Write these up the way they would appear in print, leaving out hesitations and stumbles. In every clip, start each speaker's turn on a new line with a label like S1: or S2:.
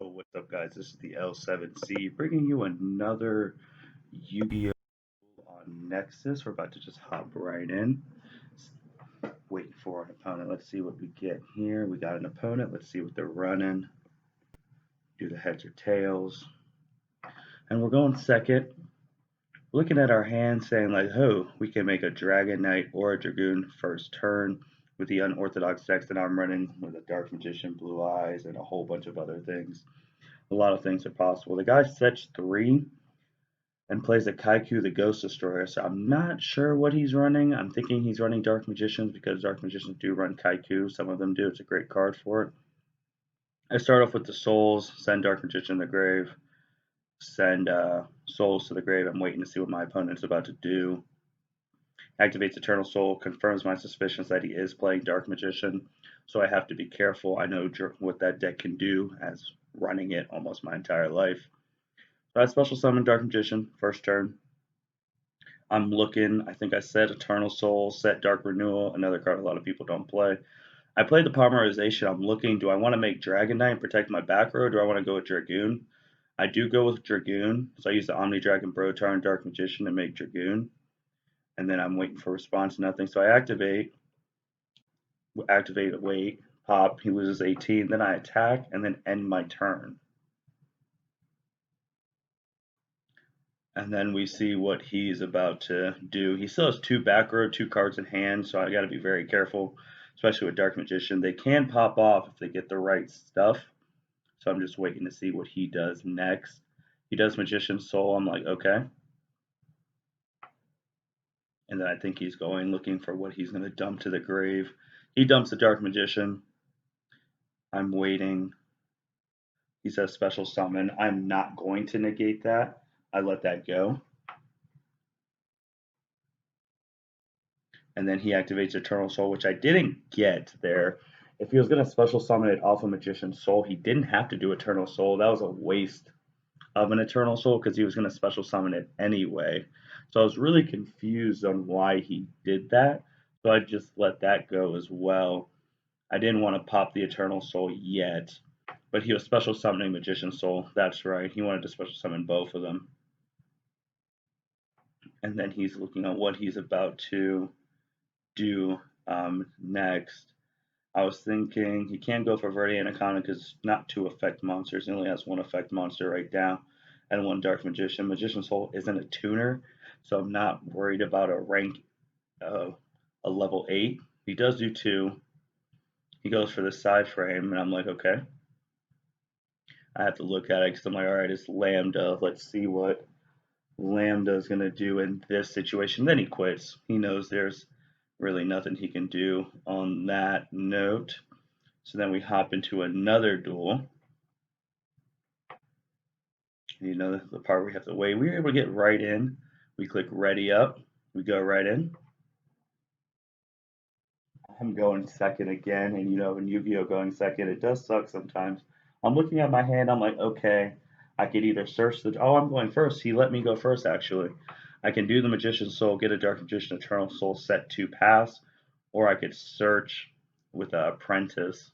S1: Yo, what's up, guys? This is the L7C bringing you another Yu-Gi-Oh! On Nexus. We're about to just hop right in. Waiting for an opponent. Let's see what we get here. We got an opponent. Let's see what they're running. Do the heads or tails. And we're going second. Looking at our hand, saying like, oh, we can make a Dragon Knight or a Dragoon first turn with the unorthodox decks that I'm running with a Dark Magician, Blue Eyes, and a whole bunch of other things. A lot of things are possible. The guy sets 3 and plays a Kaiku the Ghost Destroyer, so I'm not sure what he's running. I'm thinking he's running Dark Magicians because Dark Magicians do run Kaiku. Some of them do. It's a great card for it. I start off with the Souls, send Dark Magician to the grave, send Souls to the grave. I'm waiting to see what my opponent's about to do. Activates Eternal Soul, confirms my suspicions that he is playing Dark Magician, so I have to be careful. I know what that deck can do as running it almost my entire life. So I special summon Dark Magician, first turn. I'm looking, I think I set Eternal Soul, set Dark Renewal, another card a lot of people don't play. I played the Polymerization. I'm looking, do I want to make Dragon Knight and protect my back row, or do I want to go with Dragoon? I do go with Dragoon, so I use the Omni Dragon Brotar and Dark Magician to make Dragoon. And then I'm waiting for response, nothing. So I activate, wait, pop, he loses 18, then I attack, and then end my turn. And then we see what he's about to do. He still has 2 back row, 2 cards in hand, so I got to be very careful, especially with Dark Magician. They can pop off if they get the right stuff, so I'm just waiting to see what he does next. He does Magician Soul. I'm like, okay. And then I think he's going looking for what he's going to dump to the grave. He dumps the Dark Magician. I'm waiting. He says special summon. I'm not going to negate that. I let that go. And then he activates Eternal Soul, which I didn't get there. If he was going to special summon it off of Magician Soul, he didn't have to do Eternal Soul. That was a waste of an Eternal Soul because he was going to special summon it anyway. So I was really confused on why he did that. So I just let that go as well. I didn't want to pop the Eternal Soul yet, but he was special summoning Magician Soul. That's right. He wanted to special summon both of them. And then he's looking at what he's about to do next. I was thinking he can't go for Verde Anaconda because it's not 2 effect monsters. He only has 1 effect monster right now and 1 Dark Magician. Magician Soul isn't a tuner, so I'm not worried about a rank a level 8. He does do 2. He goes for the side frame, and I'm like, okay. I have to look at it because I'm like, all right, it's Lambda. Let's see what Lambda is going to do in this situation. Then he quits. He knows there's really nothing he can do on that note. So then we hop into another duel. You know, the part we have to wait. We were able to get right in. We click ready up. We go right in. I'm going second again, and you know, in Yu-Gi-Oh going second, it does suck sometimes. I'm looking at my hand, I'm like, okay, I could either search the, oh, I'm going first. He let me go first, actually. I can do the Magician Soul, get a Dark Magician Eternal Soul set to pass, or I could search with an Apprentice.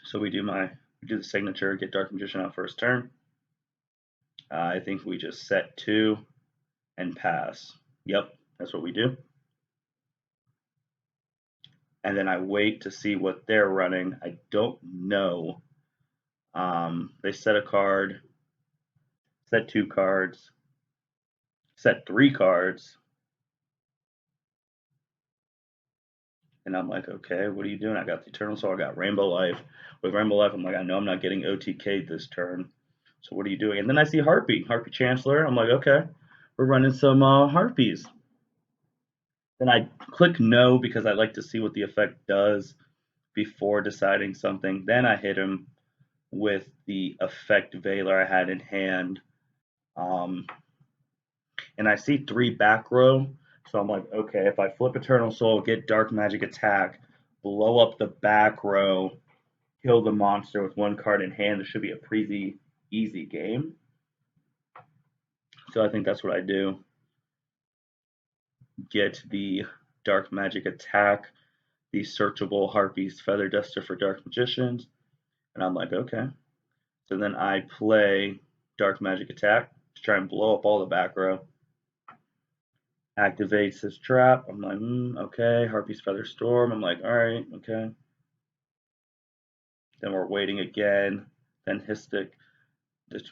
S1: So we do the signature, get Dark Magician out first turn. I think we just set 2 and pass. Yep, that's what we do. And then I wait to see what they're running. I don't know. They set a card, set 2 cards, set 3 cards. And I'm like, okay, what are you doing? I got the Eternal Soul, I got Rainbow Life. With Rainbow Life, I'm like, I know I'm not getting OTK'd this turn. So what are you doing? And then I see Harpie Chancellor. I'm like, okay, we're running some Harpies. Then I click no because I like to see what the effect does before deciding something. Then I hit him with the effect Veiler I had in hand. And I see 3 back row. So I'm like, okay, if I flip Eternal Soul, get Dark Magic Attack, blow up the back row, kill the monster with 1 card in hand, this should be a pretty easy game. So I think that's what I do. Get the Dark Magic Attack, the searchable Harpies Feather Duster for Dark Magicians, And I'm like, okay. So then I play Dark Magic Attack to try and blow up all the back row. Activates his trap. I'm like, okay. Harpie's Feather Storm. I'm like, all right, okay. Then we're waiting again. Then Hystic just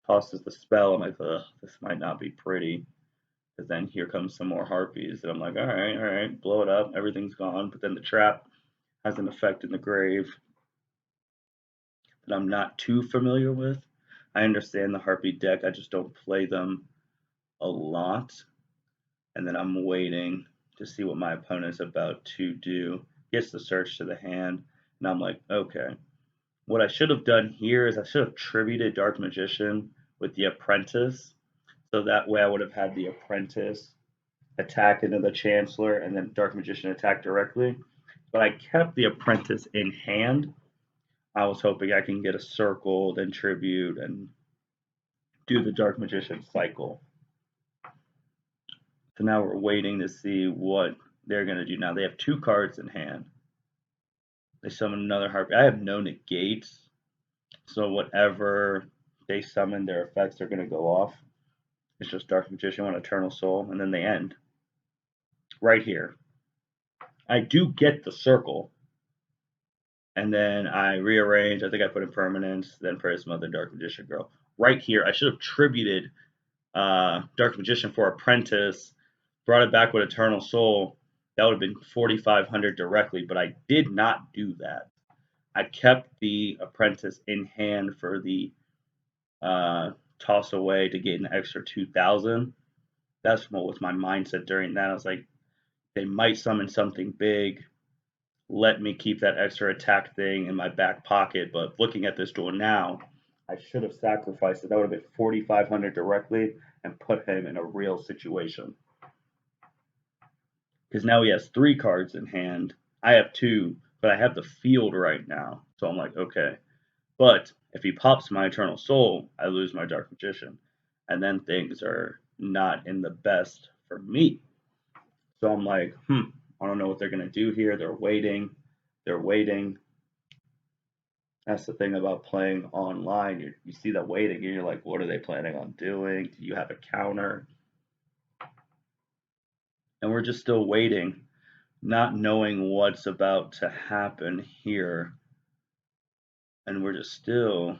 S1: tosses the spell. I'm like, ugh, this might not be pretty. Because then here comes some more Harpies. And I'm like, all right, blow it up. Everything's gone. But then the trap has an effect in the grave that I'm not too familiar with. I understand the Harpie deck. I just don't play them a lot. And then I'm waiting to see what my opponent's about to do. Gets the search to the hand. And I'm like, okay. What I should have done here is I should have tributed Dark Magician with the Apprentice. So that way I would have had the Apprentice attack into the Chancellor and then Dark Magician attack directly. But I kept the Apprentice in hand. I was hoping I can get a circle, then tribute, and do the Dark Magician cycle. So now we're waiting to see what they're going to do. Now they have 2 cards in hand. They summon another Harpie. I have no negates, so whatever they summon, their effects are going to go off. It's just Dark Magician on Eternal Soul, and then they end. Right here. I do get the circle, and then I rearrange. I think I put in permanence, then Prisma, then Dark Magician Girl. Right here, I should have tributed Dark Magician for Apprentice, brought it back with Eternal Soul. That would have been 4,500 directly, but I did not do that. I kept the Apprentice in hand for the toss away to get an extra 2,000. That's what was my mindset during that. I was like, they might summon something big. Let me keep that extra attack thing in my back pocket. But looking at this duel now, I should have sacrificed it. That would have been 4,500 directly and put him in a real situation. Because now he has 3 cards in hand. I have 2, but I have the field right now. So I'm like, okay. But if he pops my Eternal Soul, I lose my Dark Magician. And then things are not in the best for me. So I'm like, I don't know what they're going to do here. They're waiting. They're waiting. That's the thing about playing online. You see that waiting and you're like, what are they planning on doing? Do you have a counter? And we're just still waiting, not knowing what's about to happen here. And we're just still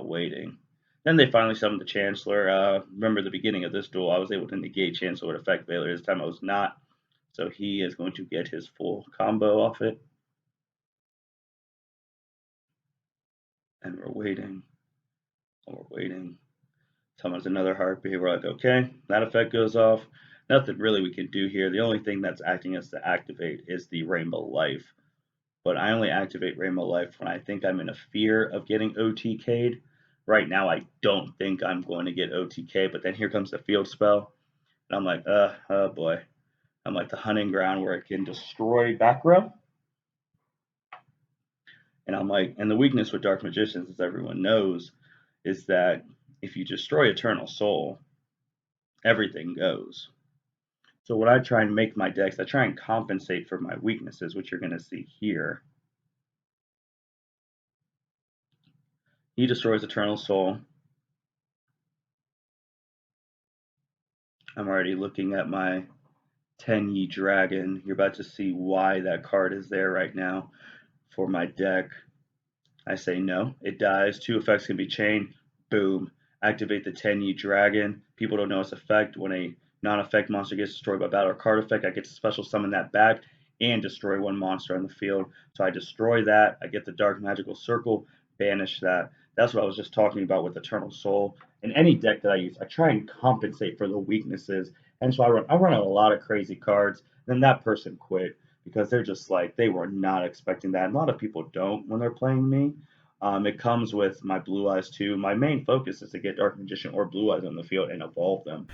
S1: waiting. Then they finally summoned the Chancellor. Remember the beginning of this duel, I was able to negate Chancellor with effect failure. This time I was not. So he is going to get his full combo off it. And we're waiting. We're waiting. Summons another Harpie. We're like, okay, that effect goes off. Nothing really we can do here. The only thing that's acting as to activate is the Rainbow Life. But I only activate Rainbow Life when I think I'm in a fear of getting OTK'd. Right now, I don't think I'm going to get OTK, but then here comes the field spell. And I'm like, oh boy. I'm like the hunting ground where it can destroy back row. And I'm like, and the weakness with Dark Magicians, as everyone knows, is that if you destroy Eternal Soul, everything goes. So what I try and make my decks, I try and compensate for my weaknesses, which you're going to see here. He destroys Eternal Soul. I'm already looking at my Tenyi Dragon. You're about to see why that card is there right now for my deck. I say no. It dies. 2 effects can be chained. Boom. Activate the Tenyi Dragon. People don't know its effect. When a non-effect monster gets destroyed by battle or card effect, I get to special summon that back and destroy 1 monster on the field. So I destroy that. I get the Dark Magical Circle. Banish that. That's what I was just talking about with Eternal Soul. In any deck that I use, I try and compensate for the weaknesses. And so I run out a lot of crazy cards. Then that person quit because they're just like, they were not expecting that. And a lot of people don't when they're playing me. It comes with my Blue Eyes too. My main focus is to get Dark Magician or Blue Eyes on the field and evolve them.